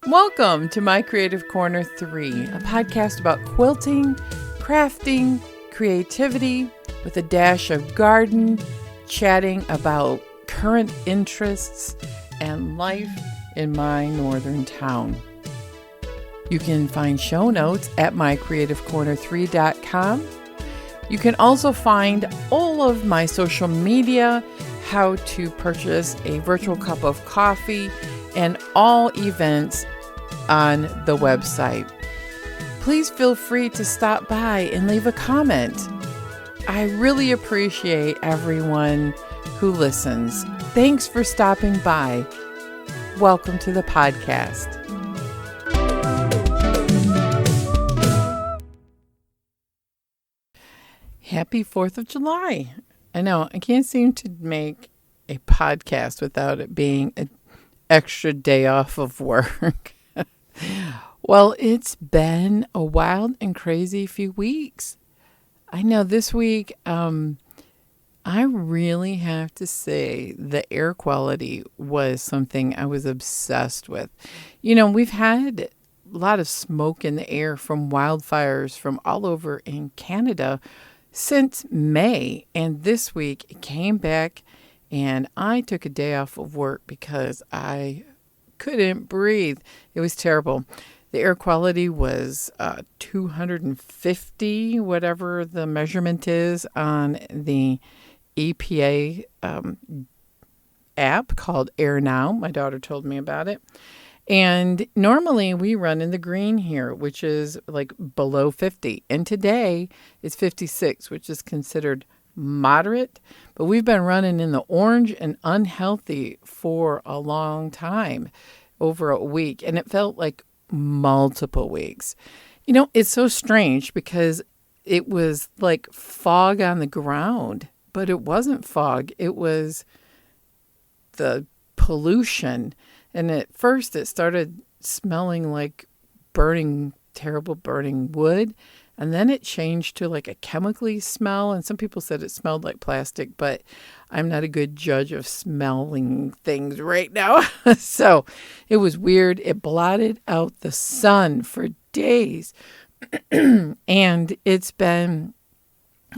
Welcome to My Creative Corner 3, a podcast about quilting, crafting, creativity, with a dash of garden, chatting about current interests and life in my northern town. You can find show notes at mycreativecorner3.com. You can also find all of my social media, how to purchase a virtual cup of coffee, and all events on the website. Please feel free to stop by and leave a comment. I really appreciate everyone who listens. Thanks for stopping by. Welcome to the podcast. Happy 4th of July. I know, I can't seem to make a podcast without it being an extra day off of work. Well, it's been a wild and crazy few weeks. I know this week, I really have to say the air quality was something I was obsessed with. You know, we've had a lot of smoke in the air from wildfires from all over in Canada since May. And this week it came back and I took a day off of work because I couldn't breathe. It was terrible. The air quality was 250, whatever the measurement is on the EPA app called Air Now. My daughter told me about it. And normally we run in the green here, which is like below 50. And today it's 56, which is considered moderate. But we've been running in the orange and unhealthy for a long time, over a week. And it felt like multiple weeks. You know, it's so strange because it was like fog on the ground, but it wasn't fog. It was the pollution. And at first it started smelling like terrible burning wood. And then it changed to like a chemically smell. And some people said it smelled like plastic, but I'm not a good judge of smelling things right now. So it was weird. It blotted out the sun for days. And it's been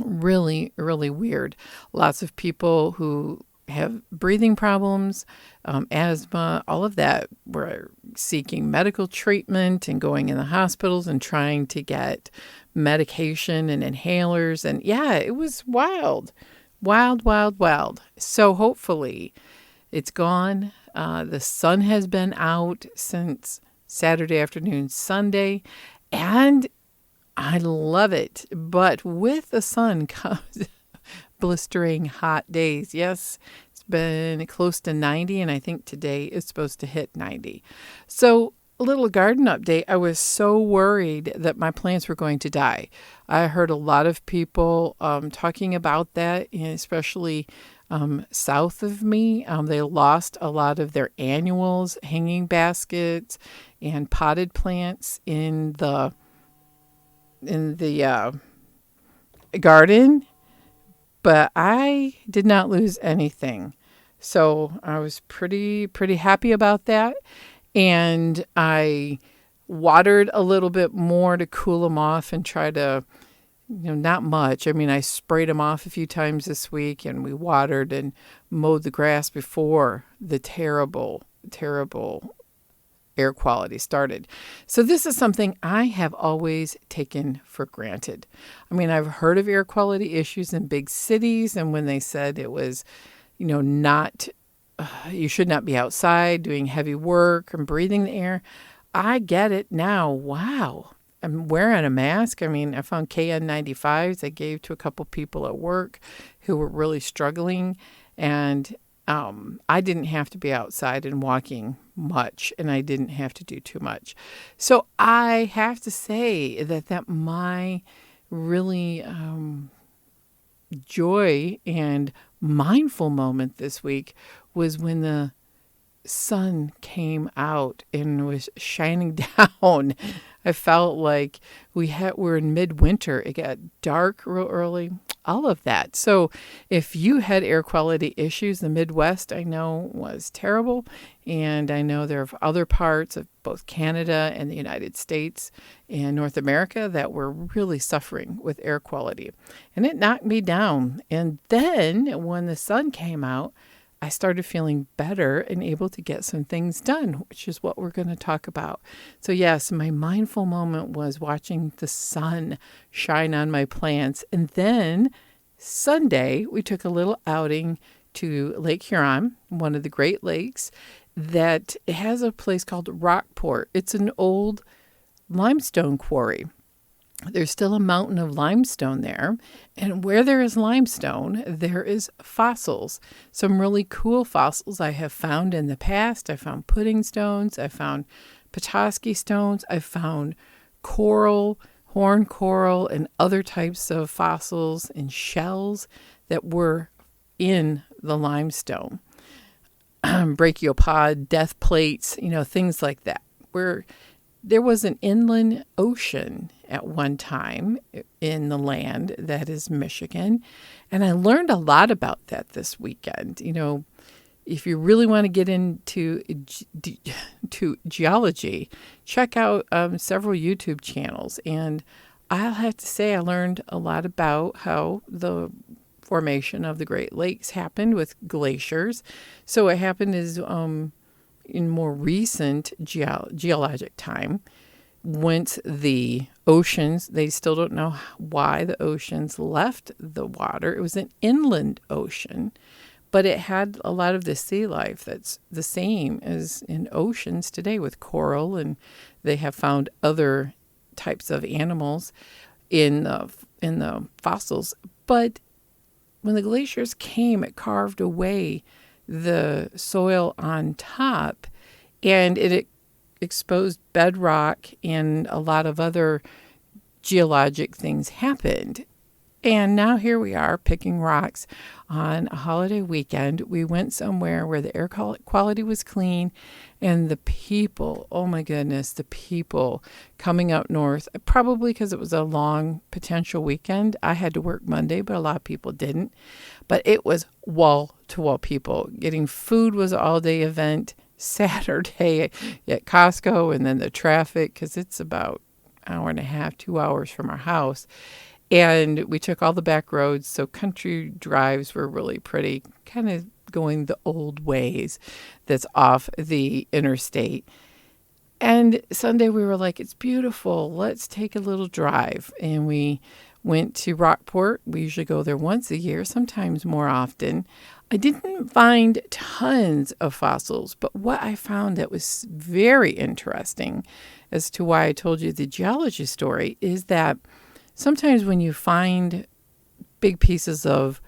really, really weird. Lots of people who have breathing problems, asthma, all of that were seeking medical treatment and going in the hospitals and trying to get medication and inhalers. And yeah, it was wild. So hopefully it's gone. The sun has been out since Saturday afternoon, Sunday, and I love it. But with the sun comes blistering hot days. Yes, it's been close to 90, and I think today is supposed to hit 90. So a little garden update. I was so worried that my plants were going to die. I heard a lot of people talking about that, especially south of me. They lost a lot of their annuals, hanging baskets, and potted plants in the garden. But I did not lose anything. So I was pretty happy about that. And I watered a little bit more to cool them off and try to, not much. I mean, I sprayed them off a few times this week, and we watered and mowed the grass before the terrible air quality started. So this is something I have always taken for granted. I mean, I've heard of air quality issues in big cities, and when they said it was, not, you should not be outside doing heavy work and breathing the air, I get it now. Wow. I'm wearing a mask. I mean, I found KN95s I gave to a couple people at work who were really struggling, and I didn't have to be outside and walking much, and I didn't have to do too much. So I have to say that my really joy and mindful moment this week was when the sun came out and was shining down. I felt like we're in midwinter. It got dark real early. all of that. So if you had air quality issues, the Midwest, I know, was terrible. And I know there are other parts of both Canada and the United States and North America that were really suffering with air quality. And it knocked me down. And then when the sun came out, I started feeling better and able to get some things done, which is what we're going to talk about. So yes, my mindful moment was watching the sun shine on my plants. And then Sunday, we took a little outing to Lake Huron, one of the Great Lakes, that has a place called Rockport. It's an old limestone quarry. There's still a mountain of limestone there. And where there is limestone, there is fossils. Some really cool fossils I have found in the past. I found pudding stones. I found Petoskey stones. I found coral, horn coral, and other types of fossils and shells that were in the limestone. Brachiopod, death plates, things like that. Where there was an inland ocean at one time in the land that is Michigan. And I learned a lot about that this weekend. If you really want to get into to geology, check out several YouTube channels. And I'll have to say I learned a lot about how the formation of the Great Lakes happened with glaciers. So what happened is in more recent geologic time, once the oceans, they still don't know why the oceans left the water. It was an inland ocean, but it had a lot of the sea life that's the same as in oceans today with coral, and they have found other types of animals in the fossils. But when the glaciers came, it carved away the soil on top, and it exposed bedrock, and a lot of other geologic things happened. And now here we are picking rocks on a holiday weekend. We went somewhere where the air quality was clean, and the people, oh my goodness, the people coming up north, probably because it was a long potential weekend. I had to work Monday, but a lot of people didn't. But it was wall-to-wall people. Getting food was an all-day event. Saturday at Costco, and then the traffic, because it's about an hour and a half, 2 hours from our house. And we took all the back roads, so country drives were really pretty, kind of going the old ways that's off the interstate. And Sunday we were like, it's beautiful. Let's take a little drive. And we went to Rockport. We usually go there once a year, sometimes more often. I didn't find tons of fossils, but what I found that was very interesting as to why I told you the geology story is that sometimes when you find big pieces of,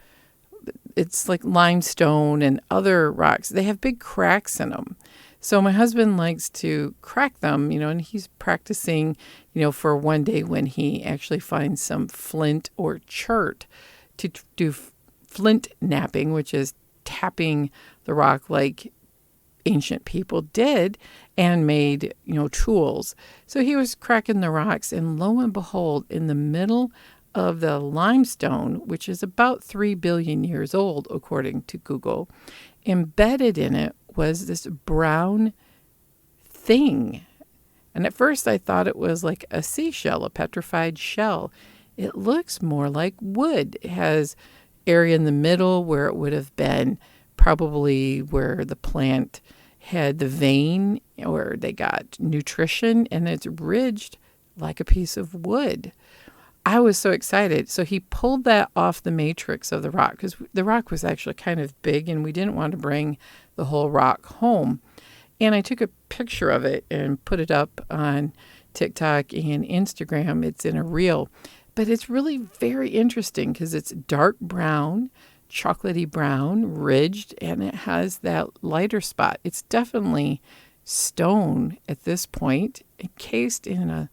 it's like limestone and other rocks, they have big cracks in them. So my husband likes to crack them, and he's practicing, for one day when he actually finds some flint or chert to do flint napping, which is tapping the rock like ancient people did and made, tools. So he was cracking the rocks, and lo and behold, in the middle of the limestone, which is about 3 billion years old, according to Google, embedded in it was this brown thing. And at first I thought it was like a seashell, a petrified shell. It looks more like wood. It has area in the middle where it would have been probably where the plant had the vein or they got nutrition, and it's ridged like a piece of wood. I was so excited. So he pulled that off the matrix of the rock, because the rock was actually kind of big and we didn't want to bring the whole rock home. And I took a picture of it and put it up on TikTok and Instagram. It's in a reel. But it's really very interesting because it's dark brown, chocolatey brown, ridged, and it has that lighter spot. It's definitely stone at this point, encased in a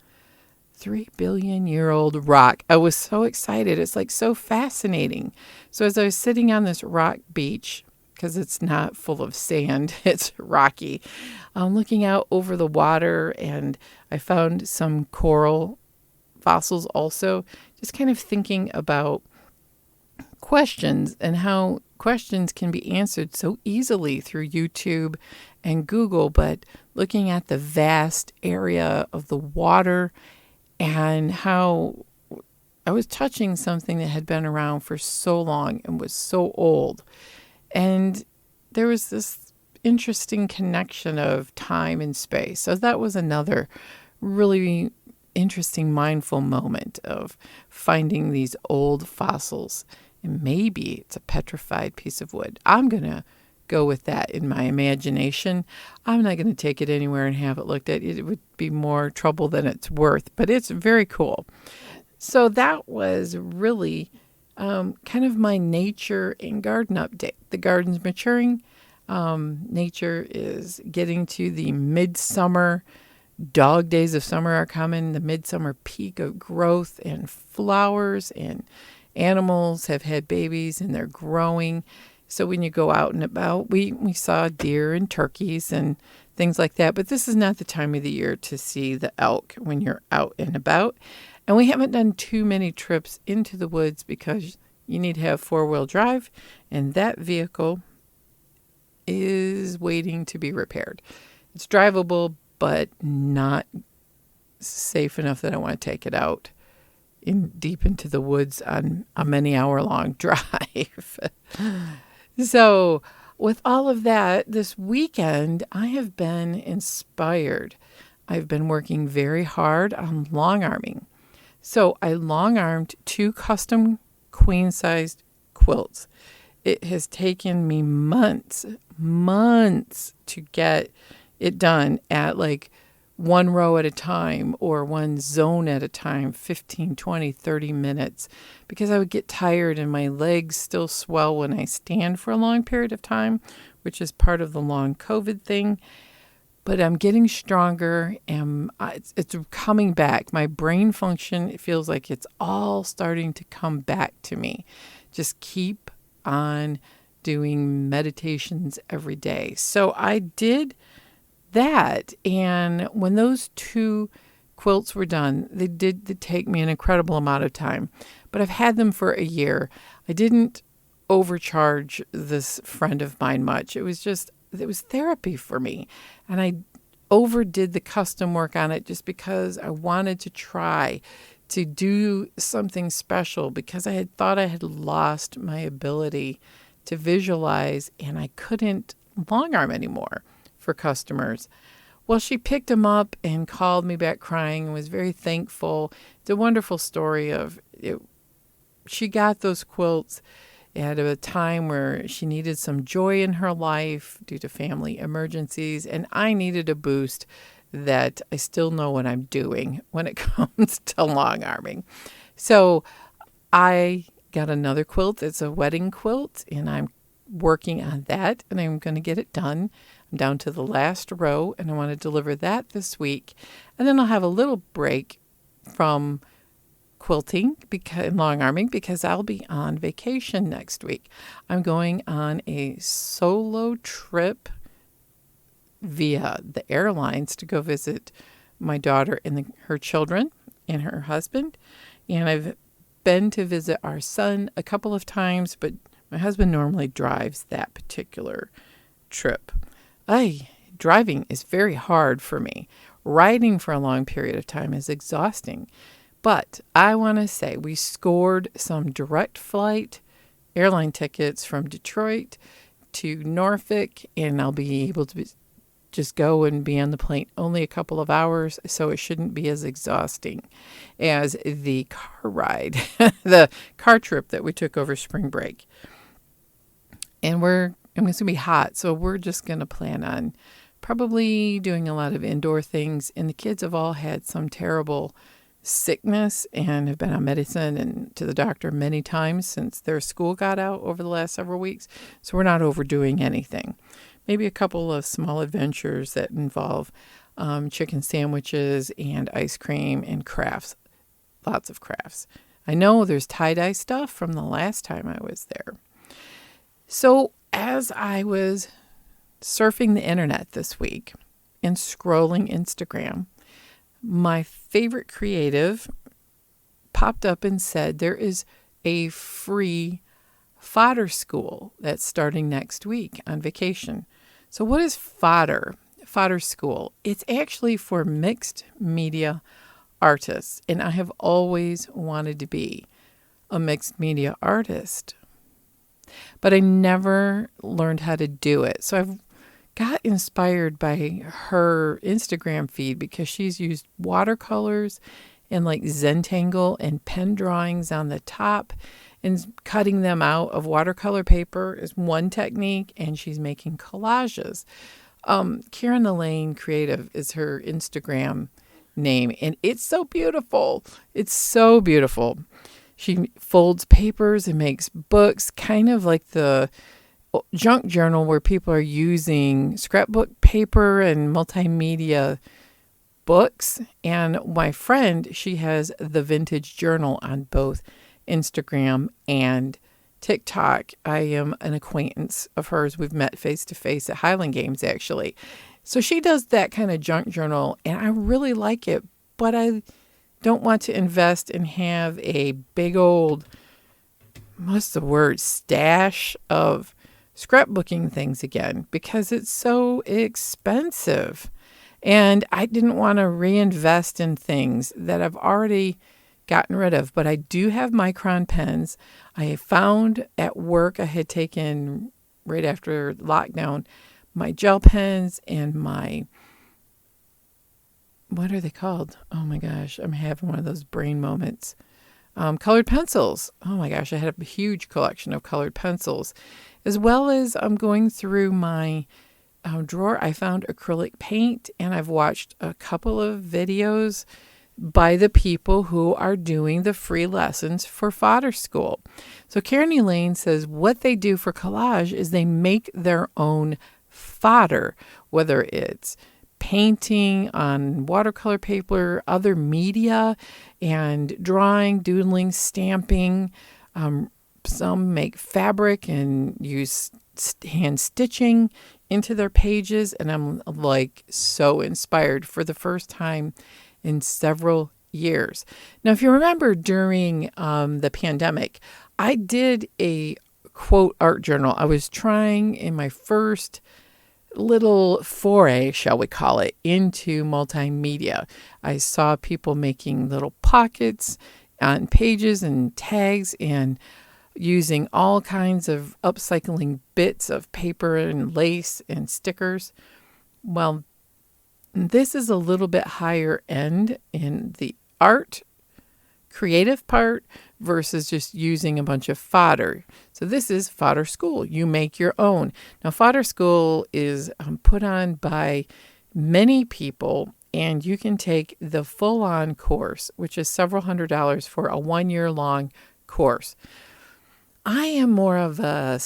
3 billion year old rock. I was so excited. It's like so fascinating. So as I was sitting on this rock beach, because it's not full of sand, it's rocky, I'm looking out over the water, and I found some coral fossils also, just kind of thinking about questions and how questions can be answered so easily through YouTube and Google, but looking at the vast area of the water and how I was touching something that had been around for so long and was so old. And there was this interesting connection of time and space. So that was another really interesting, mindful moment of finding these old fossils. And maybe it's a petrified piece of wood. I'm going to go with that in my imagination. I'm not going to take it anywhere and have it looked at. It would be more trouble than it's worth, but it's very cool. So that was really kind of my nature and garden update. The garden's maturing. Nature is getting to the midsummer. Dog days of summer are coming, the midsummer peak of growth and flowers, and animals have had babies and they're growing. So when you go out and about, we saw deer and turkeys and things like that. But this is not the time of the year to see the elk when you're out and about. And we haven't done too many trips into the woods because you need to have four-wheel drive, and that vehicle is waiting to be repaired. It's drivable, but not safe enough that I want to take it out deep into the woods on a many-hour-long drive. So with all of that, this weekend, I have been inspired. I've been working very hard on long-arming. So I long-armed 2 custom queen-sized quilts. It has taken me months to get it done at like one row at a time or one zone at a time, 15, 20, 30 minutes, because I would get tired and my legs still swell when I stand for a long period of time, which is part of the long COVID thing. But I'm getting stronger and it's coming back. My brain function, it feels like it's all starting to come back to me. Just keep on doing meditations every day. So I did that. And when those 2 quilts were done, they did take me an incredible amount of time. But I've had them for a year. I didn't overcharge this friend of mine much. It was therapy for me. And I overdid the custom work on it just because I wanted to try to do something special, because I had thought I had lost my ability to visualize and I couldn't long arm anymore for customers. Well, she picked them up and called me back crying and was very thankful. It's a wonderful story of it. She got those quilts at a time where she needed some joy in her life due to family emergencies, and I needed a boost that I still know what I'm doing when it comes to long arming. So I got another quilt. It's a wedding quilt, and I'm working on that, and I'm going to get it done. I'm down to the last row, and I want to deliver that this week. And then I'll have a little break from quilting and long arming because I'll be on vacation next week. I'm going on a solo trip via the airlines to go visit my daughter and her children and her husband. And I've been to visit our son a couple of times, but my husband normally drives that particular trip. Driving is very hard for me. Riding for a long period of time is exhausting. But I want to say we scored some direct flight airline tickets from Detroit to Norfolk, and I'll be able to just go and be on the plane only a couple of hours, so it shouldn't be as exhausting as the car ride, the car trip that we took over spring break. And it's going to be hot, so we're just going to plan on probably doing a lot of indoor things. And the kids have all had some terrible sickness and have been on medicine and to the doctor many times since their school got out over the last several weeks. So we're not overdoing anything. Maybe a couple of small adventures that involve chicken sandwiches and ice cream and crafts. Lots of crafts. I know there's tie-dye stuff from the last time I was there. So as I was surfing the internet this week and scrolling Instagram, my favorite creative popped up and said there is a free Fodder School that's starting next week on vacation. So what is Fodder? Fodder School. It's actually for mixed media artists, and I have always wanted to be a mixed media artist, but I never learned how to do it. So I've got inspired by her Instagram feed because she's used watercolors and like Zentangle and pen drawings on the top, and cutting them out of watercolor paper is one technique, and she's making collages. Karen Elaine Creative is her Instagram name, and it's so beautiful. It's so beautiful. She folds papers and makes books, kind of like the junk journal where people are using scrapbook paper and multimedia books. And my friend, she has the Vintage Journal on both Instagram and TikTok. I am an acquaintance of hers. We've met face to face at Highland Games, actually. So she does that kind of junk journal, and I really like it, but I don't want to invest and have a big old, what's the word, stash of scrapbooking things again, because it's so expensive. And I didn't want to reinvest in things that I've already gotten rid of. But I do have Micron pens. I found at work, I had taken right after lockdown my gel pens and my, what are they called? Oh my gosh, I'm having one of those brain moments. Colored pencils. Oh my gosh, I had a huge collection of colored pencils. As well as I'm going through my drawer, I found acrylic paint, and I've watched a couple of videos by the people who are doing the free lessons for Fodder School. So Karen Elaine says what they do for collage is they make their own fodder, whether it's painting on watercolor paper, other media, and drawing, doodling, stamping. Some make fabric and use hand stitching into their pages, and I'm like so inspired for the first time in several years. Now, if you remember during the pandemic, I did a quote art journal. I was trying in my first little foray, shall we call it, into multimedia. I saw people making little pockets on pages and tags and using all kinds of upcycling bits of paper and lace and stickers. Well, this is a little bit higher end in the art creative part versus just using a bunch of fodder. So this is Fodder School. You make your own. Now, Fodder School is put on by many people, and you can take the full-on course, which is several $100s for a 1-year-long course. I am more of a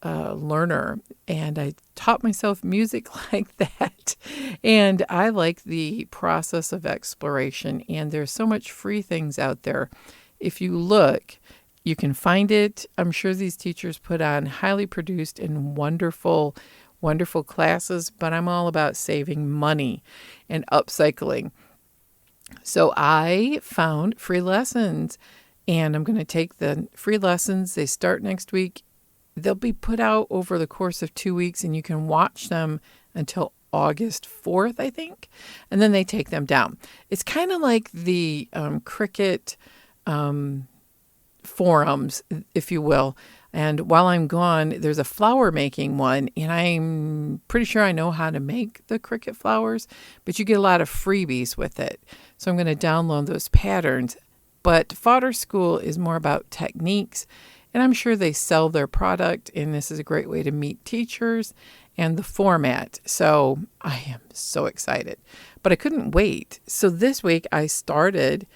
learner, and I taught myself music like that, and I like the process of exploration, and there's so much free things out there. If you look, you can find it. I'm sure these teachers put on highly produced and wonderful classes, but I'm all about saving money and upcycling. So I found free lessons, and I'm going to take the free lessons. They start next week. They'll be put out over the course of 2 weeks, and you can watch them until August 4th, I think, and then they take them down. It's kind of like the Cricut forums, if you will. And while I'm gone, there's a flower making one, and I'm pretty sure I know how to make the Cricut flowers, but you get a lot of freebies with it. So I'm going to download those patterns. But Fodder School is more about techniques, and I'm sure they sell their product, and this is a great way to meet teachers and the format. So I am so excited, but I couldn't wait. So this week I started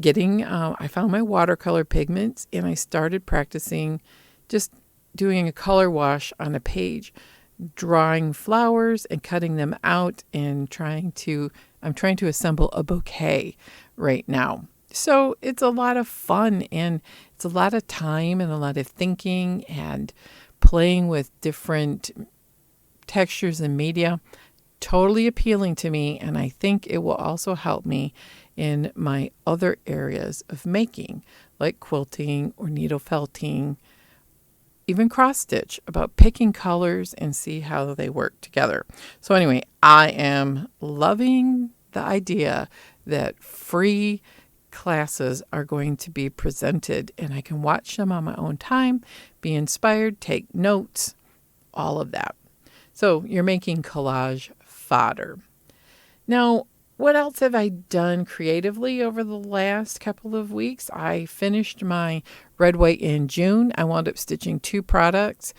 getting, I found my watercolor pigments, and I started practicing just doing a color wash on a page, drawing flowers and cutting them out, and I'm trying to assemble a bouquet right now. So it's a lot of fun, and it's a lot of time and a lot of thinking and playing with different textures and media. Totally appealing to me, and I think it will also help me in my other areas of making, like quilting or needle felting, even cross stitch, about picking colors and see how they work together. So anyway, I am loving the idea that free classes are going to be presented and I can watch them on my own time, be inspired, take notes, all of that. So you're making collage fodder. Now, what else have I done creatively over the last couple of weeks? I finished my red, white in June. I wound up stitching 2 products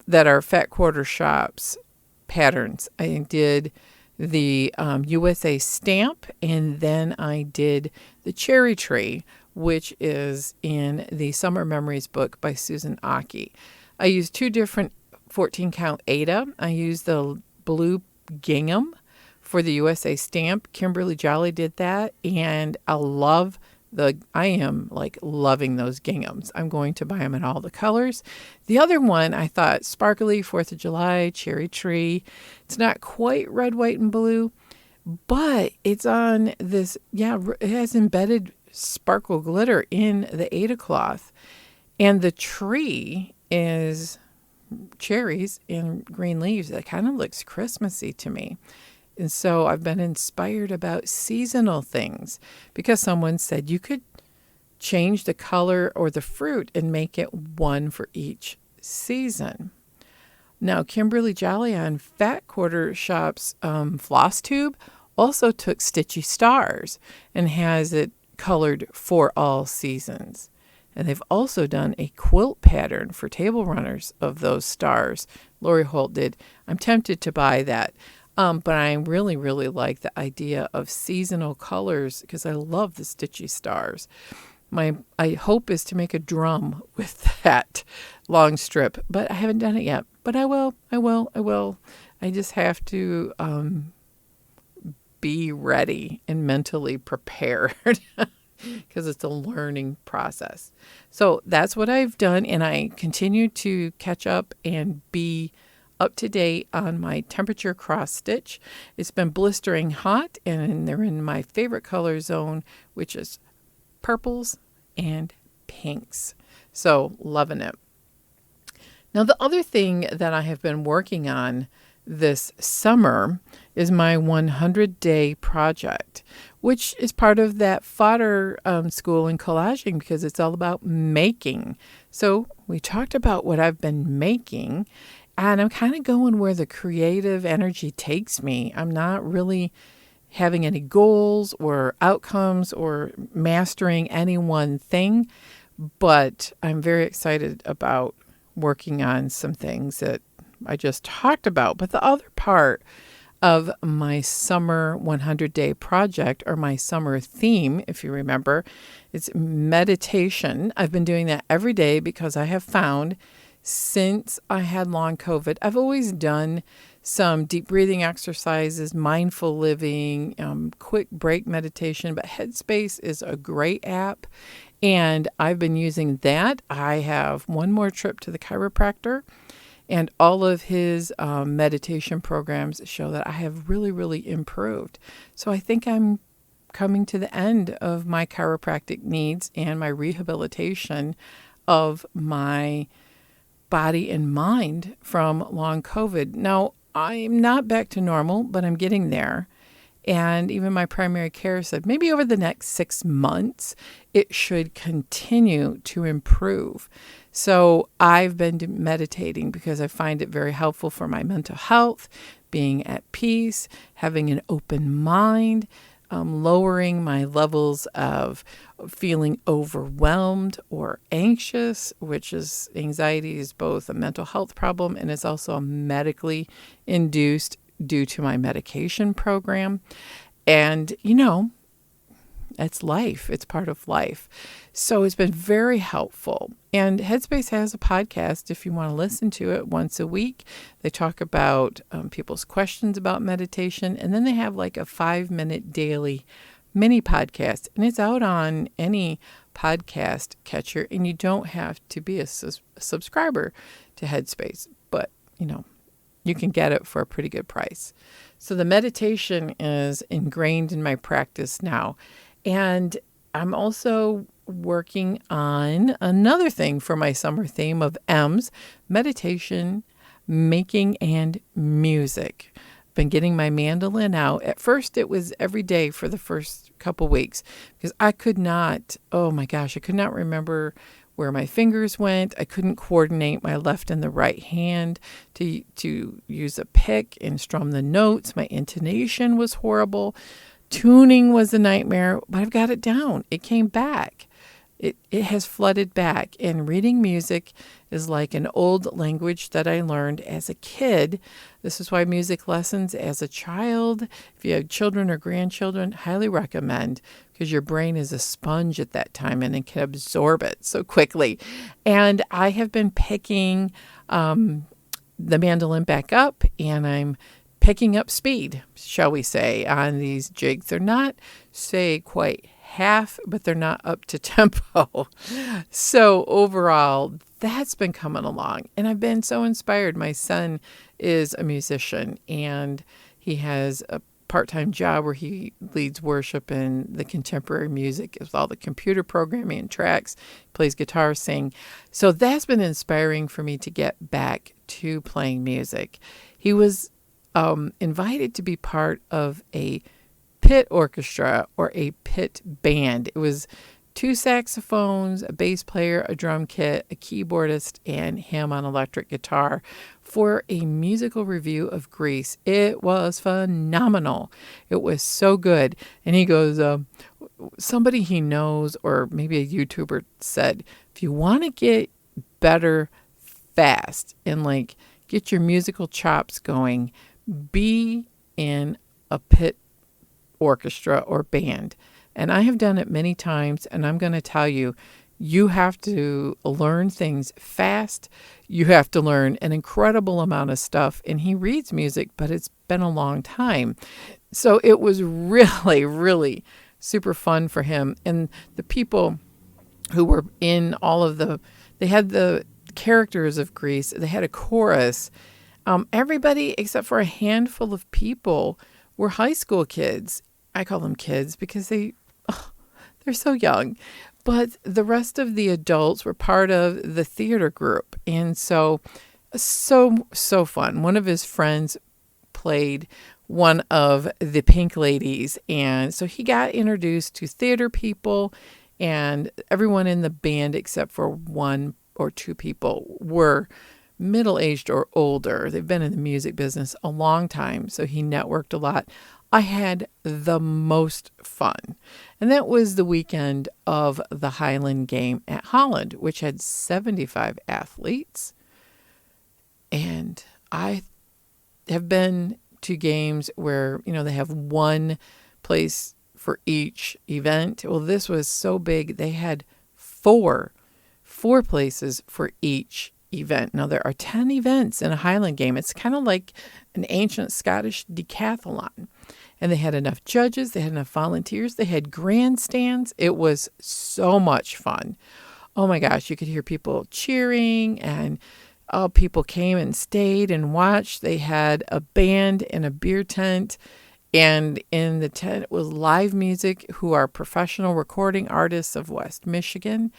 that are Fat Quarter Shops patterns. I did the USA stamp, and then I did the cherry tree, which is in the Summer Memories book by Susan Aki. I used 2 different 14 count Aida. I used the blue gingham for the USA stamp. Kimberly Jolly did that, and I am like loving those ginghams. I'm going to buy them in all the colors. The other one, I thought sparkly 4th of July, cherry tree. It's not quite red, white, and blue, but it's on this, it has embedded sparkle glitter in the Aida cloth. And the tree is cherries and green leaves. That kind of looks Christmassy to me. And so I've been inspired about seasonal things because someone said you could change the color or the fruit and make it one for each season. Now, Kimberly Jolly on Fat Quarter Shop's floss tube also took Stitchy Stars and has it colored for all seasons. And they've also done a quilt pattern for table runners of those stars. Lori Holt did. I'm tempted to buy that. But I really, really like the idea of seasonal colors because I love the Stitchy Stars. My hope is to make a drum with that long strip, but I haven't done it yet. But I will. I just have to be ready and mentally prepared because it's a learning process. So that's what I've done, and I continue to catch up and be up to date on my temperature cross stitch. It's been blistering hot, and they're in my favorite color zone, which is purples and pinks. So loving it. Now, the other thing that I have been working on this summer is my 100-day project, which is part of that fodder school in collaging because it's all about making. So we talked about what I've been making, and I'm kind of going where the creative energy takes me. I'm not really having any goals or outcomes or mastering any one thing, but I'm very excited about working on some things that I just talked about. But the other part of my summer 100-day project, or my summer theme, if you remember, it's meditation. I've been doing that every day because I have found since I had long COVID, I've always done some deep breathing exercises, mindful living, quick break meditation, but Headspace is a great app, and I've been using that. I have one more trip to the chiropractor, and all of his meditation programs show that I have really, really improved. So I think I'm coming to the end of my chiropractic needs and my rehabilitation of my body and mind from long COVID. Now, I'm not back to normal, but I'm getting there. And even my primary care said maybe over the next 6 months, it should continue to improve. So I've been meditating because I find it very helpful for my mental health, being at peace, having an open mind, lowering my levels of feeling overwhelmed or anxious, which is anxiety is both a mental health problem and it's also medically induced due to my medication program. And, it's life. It's part of life. So it's been very helpful. And Headspace has a podcast if you want to listen to it once a week. They talk about people's questions about meditation. And then they have like a 5-minute daily mini podcast. And it's out on any podcast catcher. And you don't have to be a subscriber to Headspace. But, you can get it for a pretty good price. So the meditation is ingrained in my practice now. And I'm also working on another thing for my summer theme of M's, meditation, making, and music. Been getting my mandolin out. At first, it was every day for the first couple weeks because I could not, oh my gosh, I could not remember where my fingers went. I couldn't coordinate my left and the right hand to use a pick and strum the notes. My intonation was horrible. Tuning was a nightmare, but I've got it down. It came back. It has flooded back. And reading music is like an old language that I learned as a kid. This is why music lessons as a child, if you have children or grandchildren, highly recommend, because your brain is a sponge at that time and it can absorb it so quickly. And I have been picking the mandolin back up, and I'm picking up speed, shall we say, on these jigs. They're not, say, quite half, but they're not up to tempo. So overall, that's been coming along. And I've been so inspired. My son is a musician, and he has a part-time job where he leads worship in the contemporary music with all the computer programming and tracks, plays guitar, sing. So that's been inspiring for me to get back to playing music. He was invited to be part of a pit orchestra or a pit band. It was 2 saxophones, a bass player, a drum kit, a keyboardist, and him on electric guitar for a musical review of Grease. It was phenomenal. It was so good. And he goes, somebody he knows, or maybe a YouTuber, said, if you want to get better fast and like get your musical chops going, be in a pit orchestra or band. And I have done it many times, and I'm going to tell you, you have to learn things fast. You have to learn an incredible amount of stuff. And he reads music, but it's been a long time. So it was really, really super fun for him. And the people who were in all of they had the characters of Grease. They had a chorus. Everybody except for a handful of people were high school kids. I call them kids because they're so young. But the rest of the adults were part of the theater group. And so fun. One of his friends played one of the Pink Ladies. And so he got introduced to theater people, and everyone in the band except for 1 or 2 people were middle-aged or older. They've been in the music business a long time, so he networked a lot. I had the most fun. And that was the weekend of the Highland Game at Holland, which had 75 athletes. And I have been to games where, they have one place for each event. Well, this was so big, they had four places for each event. Now, there are 10 events in a Highland Game. It's kind of like an ancient Scottish decathlon. And they had enough judges, they had enough volunteers, they had grandstands. It was so much fun. Oh my gosh, you could hear people cheering, and people came and stayed and watched. They had a band and a beer tent, and in the tent was live music, who are professional recording artists of West Michigan.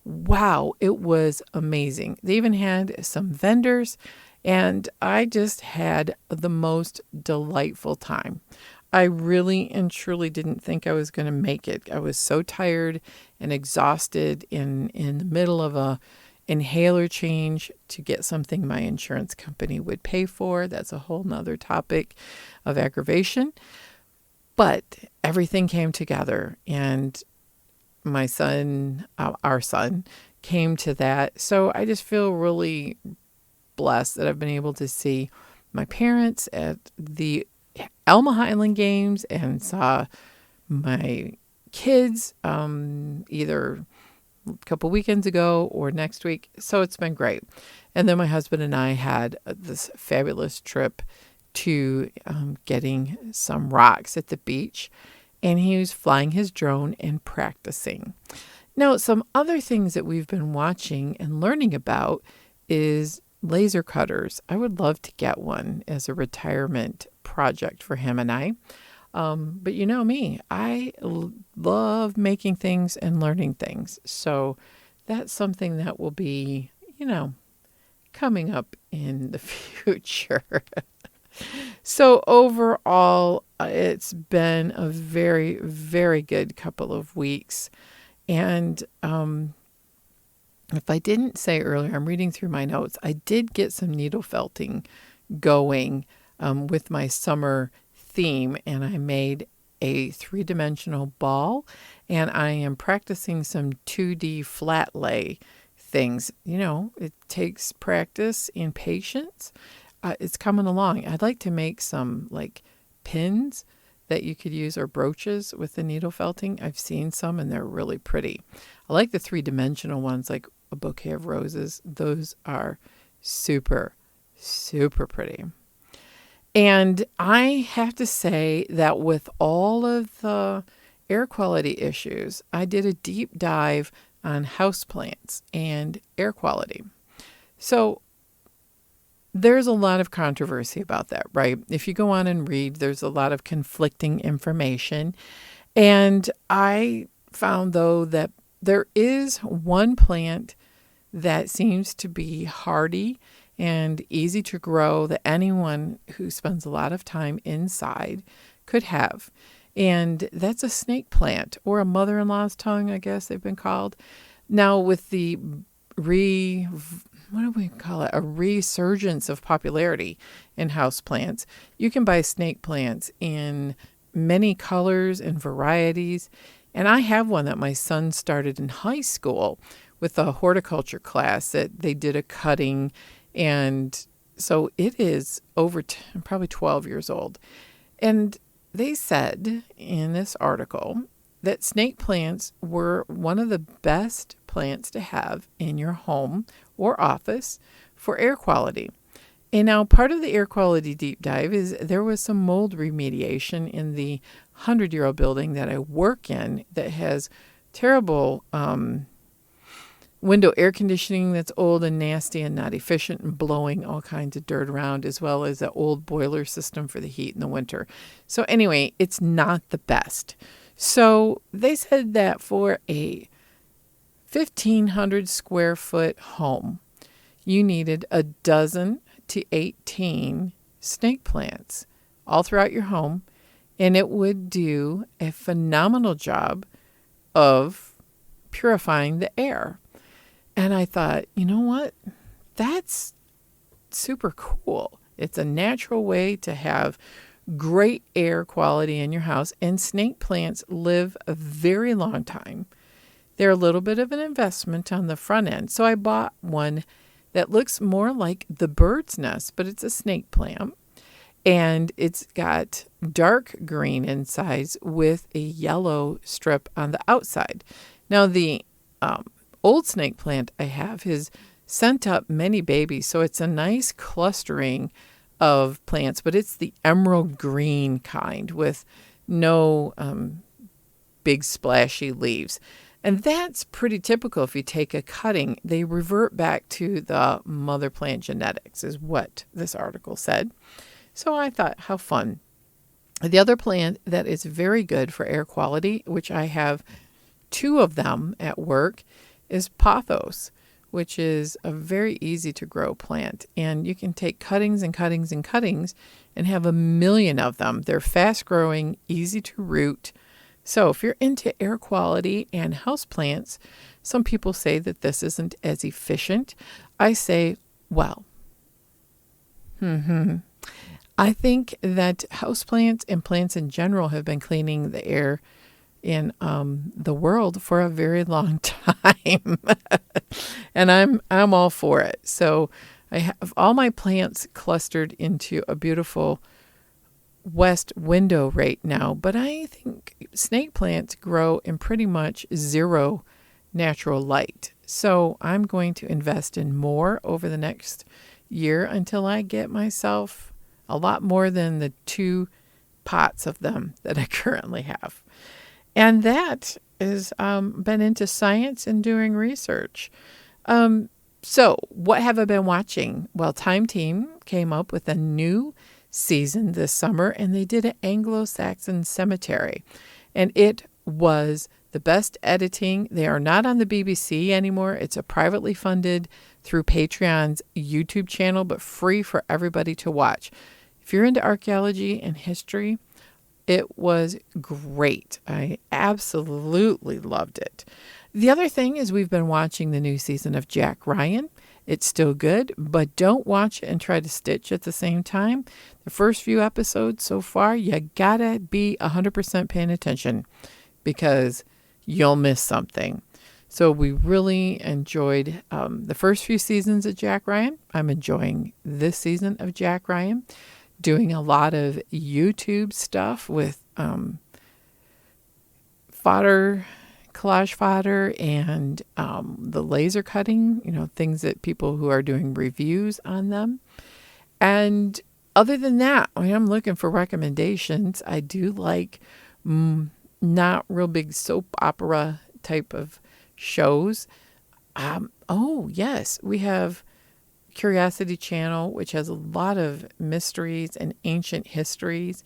Wow, it was amazing. They even had some vendors, and I just had the most delightful time. I really and truly didn't think I was going to make it. I was so tired and exhausted in the middle of a inhaler change to get something my insurance company would pay for. That's a whole nother topic of aggravation. But everything came together, and my son, our son, came to that. So I just feel really blessed that I've been able to see my parents at the Elma Highland Games and saw my kids either a couple weekends ago or next week. So it's been great. And then my husband and I had this fabulous trip to getting some rocks at the beach, and he was flying his drone and practicing. Now, some other things that we've been watching and learning about is laser cutters. I would love to get one as a retirement project for him and I. But you know me, love making things and learning things. So that's something that will be, coming up in the future. So overall, it's been a very, very good couple of weeks. And if I didn't say earlier, I'm reading through my notes, I did get some needle felting going with my summer theme, and I made a 3-dimensional ball, and I am practicing some 2D flat lay things. It takes practice and patience. It's coming along. I'd like to make some like pins that you could use or brooches with the needle felting. I've seen some and they're really pretty. I like the 3-dimensional ones, like a bouquet of roses. Those are super, super pretty. And I have to say that with all of the air quality issues, I did a deep dive on houseplants and air quality. So there's a lot of controversy about that, right? If you go on and read, there's a lot of conflicting information. And I found, though, that there is one plant that seems to be hardy and easy to grow that anyone who spends a lot of time inside could have. And that's a snake plant, or a mother-in-law's tongue, I guess they've been called. Now with the a resurgence of popularity in houseplants, you can buy snake plants in many colors and varieties. And I have one that my son started in high school with a horticulture class that they did a cutting. And so it is over probably 12 years old. And they said in this article that snake plants were one of the best plants to have in your home or office for air quality. And now part of the air quality deep dive is there was some mold remediation in the 100-year-old building that I work in that has terrible window air conditioning that's old and nasty and not efficient and blowing all kinds of dirt around, as well as an old boiler system for the heat in the winter. So anyway, it's not the best. So they said that for a 1,500 square foot home, you needed 12 to 18 snake plants all throughout your home, and it would do a phenomenal job of purifying the air. And I thought, you know what? That's super cool. It's a natural way to have great air quality in your house, and snake plants live a very long time. They're a little bit of an investment on the front end. So I bought one that looks more like the bird's nest, but it's a snake plant. And it's got dark green insides with a yellow strip on the outside. Now, the old snake plant I have has sent up many babies, so it's a nice clustering of plants, but it's the emerald green kind with no big splashy leaves. And that's pretty typical. If you take a cutting, they revert back to the mother plant genetics, is what this article said. So I thought, how fun. The other plant that is very good for air quality, which I have 2 of them at work, is pothos, which is a very easy to grow plant. And you can take cuttings and cuttings and cuttings and have 1,000,000 of them. They're fast growing, easy to root. So if you're into air quality and houseplants, some people say that this isn't as efficient. I say, well, I think that houseplants and plants in general have been cleaning the air in the world for a very long time. And I'm all for it. So I have all my plants clustered into a beautiful west window right now, but I think snake plants grow in pretty much zero natural light. So I'm going to invest in more over the next year until I get myself a lot more than the 2 pots of them that I currently have. And that is been into science and doing research. So what have I been watching? Well, Time Team came up with a new season this summer, and they did an Anglo-Saxon cemetery. And it was the best editing. They are not on the BBC anymore. It's a privately funded through Patreon's YouTube channel, but free for everybody to watch. If you're into archaeology and history, it was great. I absolutely loved it. The other thing is we've been watching the new season of Jack Ryan. It's still good, but don't watch it and try to stitch at the same time. The first few episodes so far, you gotta be 100% paying attention because you'll miss something. So we really enjoyed the first few seasons of Jack Ryan. I'm enjoying this season of Jack Ryan. Doing a lot of YouTube stuff with collage fodder, and the laser cutting, things that people who are doing reviews on them. And other than that, I'm looking for recommendations. I do like not real big soap opera type of shows. Oh, yes, we have Curiosity Channel, which has a lot of mysteries and ancient histories,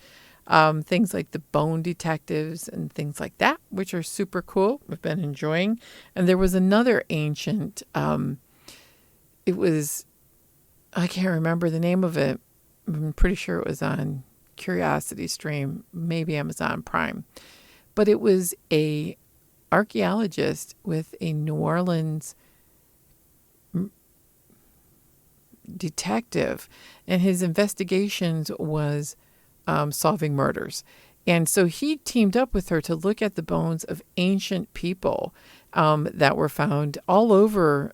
things like the Bone Detectives and things like that, which are super cool. We've been enjoying. And there was another ancient, I can't remember the name of it. I'm pretty sure it was on Curiosity Stream, maybe Amazon Prime. But it was a archaeologist with a New Orleans detective, and his investigations was solving murders. And so he teamed up with her to look at the bones of ancient people that were found all over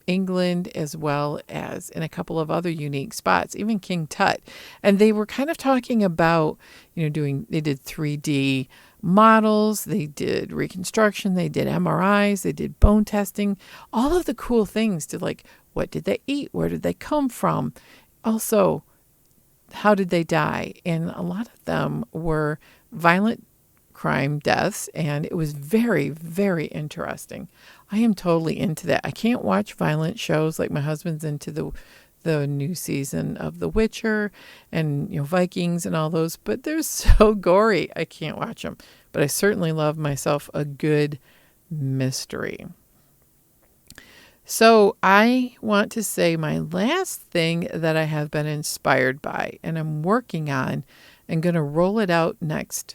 England, as well as in a couple of other unique spots, even King Tut. And they were kind of talking about, they did 3D models, they did reconstruction, they did MRIs, they did bone testing, all of the cool things to what did they eat? Where did they come from? Also, how did they die? And a lot of them were violent crime deaths, and it was very, very interesting. I am totally into that. I can't watch violent shows like my husband's into the new season of The Witcher and Vikings and all those, but they're so gory. I can't watch them. But I certainly love myself a good mystery. So I want to say my last thing that I have been inspired by and I'm working on and going to roll it out next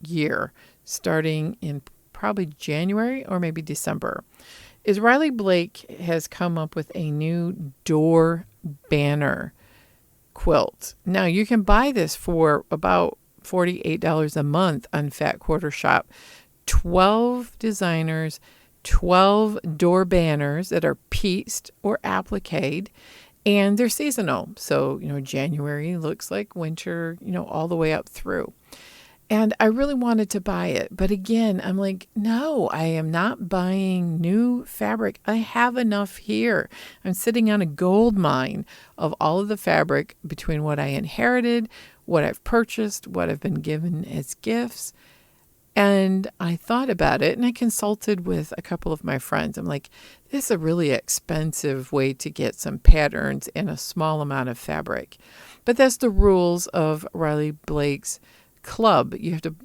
year, starting in probably January or maybe December, is Riley Blake has come up with a new door banner quilt. Now you can buy this for about $48 a month on Fat Quarter Shop. 12 designers, 12 door banners that are pieced or appliqued, and they're seasonal. So, January looks like winter, all the way up through. And I really wanted to buy it. But again, I'm like, no, I am not buying new fabric. I have enough here. I'm sitting on a gold mine of all of the fabric between what I inherited, what I've purchased, what I've been given as gifts. And I thought about it and I consulted with a couple of my friends. I'm like, this is a really expensive way to get some patterns in a small amount of fabric. But that's the rules of Riley Blake's club. You have to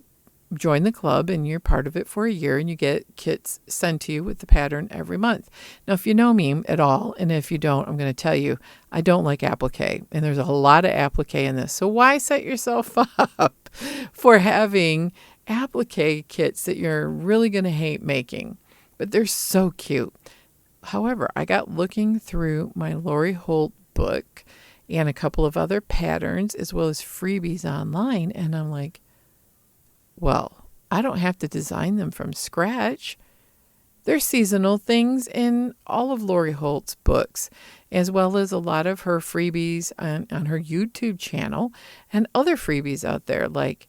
join the club and you're part of it for a year and you get kits sent to you with the pattern every month. Now, if you know me at all, and if you don't, I'm going to tell you, I don't like applique. And there's a lot of applique in this. So why set yourself up for having applique kits that you're really going to hate making? But they're so cute. However, I got looking through my Lori Holt book and a couple of other patterns as well as freebies online. And I'm like, well, I don't have to design them from scratch. There's seasonal things in all of Lori Holt's books, as well as a lot of her freebies on her YouTube channel and other freebies out there. Like,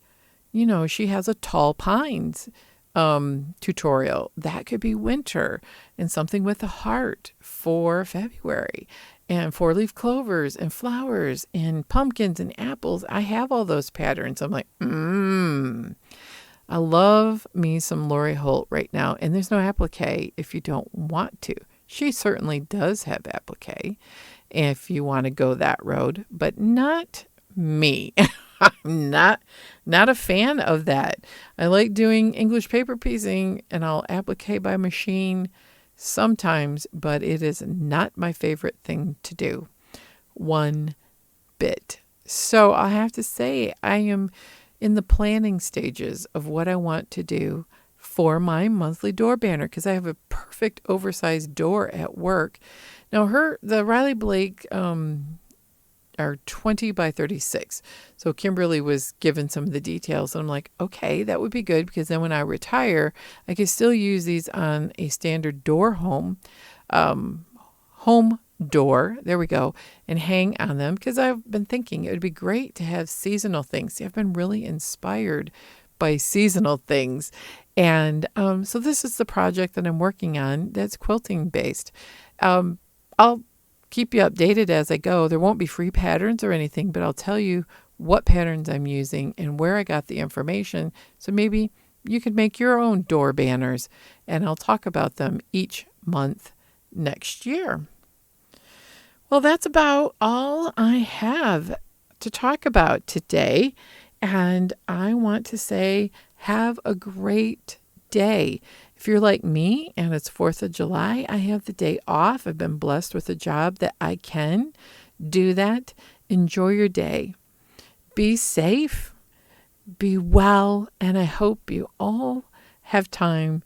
she has a tall pines tutorial. That could be winter, and something with a heart for February, and 4-leaf clovers and flowers and pumpkins and apples. I have all those patterns. I'm like, I love me some Lori Holt right now. And there's no applique if you don't want to. She certainly does have applique if you want to go that road, but not me. I'm not a fan of that. I like doing English paper piecing, and I'll applique by machine sometimes, but it is not my favorite thing to do one bit. So I have to say I am in the planning stages of what I want to do for my monthly door banner, because I have a perfect oversized door at work. Now the Riley Blake are 20 by 36. So Kimberly was given some of the details, and I'm like, okay, that would be good, because then when I retire, I can still use these on a standard door home door. There we go. And hang on them, because I've been thinking it would be great to have seasonal things. See, I've been really inspired by seasonal things. And so this is the project that I'm working on that's quilting based. I'll keep you updated as I go. There won't be free patterns or anything, but I'll tell you what patterns I'm using and where I got the information. So maybe you could make your own door banners, and I'll talk about them each month next year. Well, that's about all I have to talk about today. And I want to say, have a great day. If you're like me and it's 4th of July, I have the day off. I've been blessed with a job that I can do that. Enjoy your day. Be safe. Be well. And I hope you all have time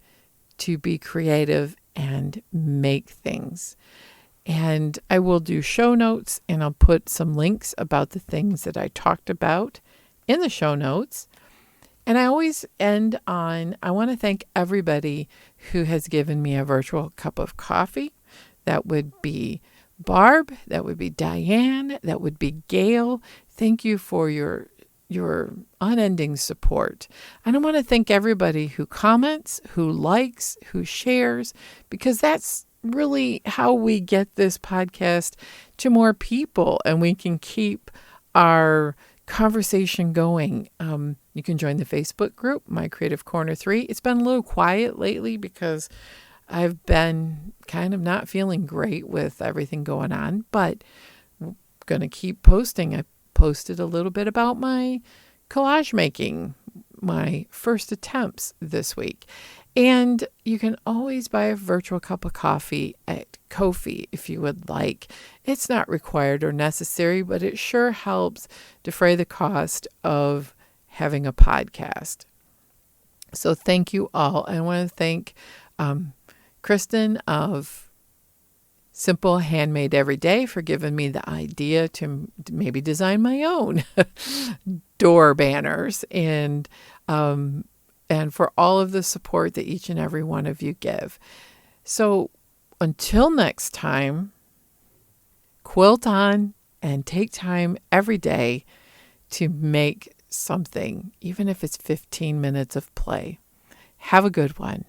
to be creative and make things. And I will do show notes, and I'll put some links about the things that I talked about in the show notes. And I always end on, I want to thank everybody who has given me a virtual cup of coffee. That would be Barb, that would be Diane, that would be Gail. Thank you for your unending support. And I want to thank everybody who comments, who likes, who shares, because that's really how we get this podcast to more people, and we can keep our conversation going. You can join the Facebook group, My Creative Corner 3. It's been a little quiet lately because I've been kind of not feeling great with everything going on, but I'm going to keep posting. I posted a little bit about my collage making, my first attempts this week. And you can always buy a virtual cup of coffee at Ko-fi if you would like. It's not required or necessary, but it sure helps defray the cost of having a podcast. So thank you all. I want to thank Kristen of Simple Handmade Every Day for giving me the idea to maybe design my own door banners, and for all of the support that each and every one of you give. So until next time, quilt on and take time every day to make something, even if it's 15 minutes of play. Have a good one.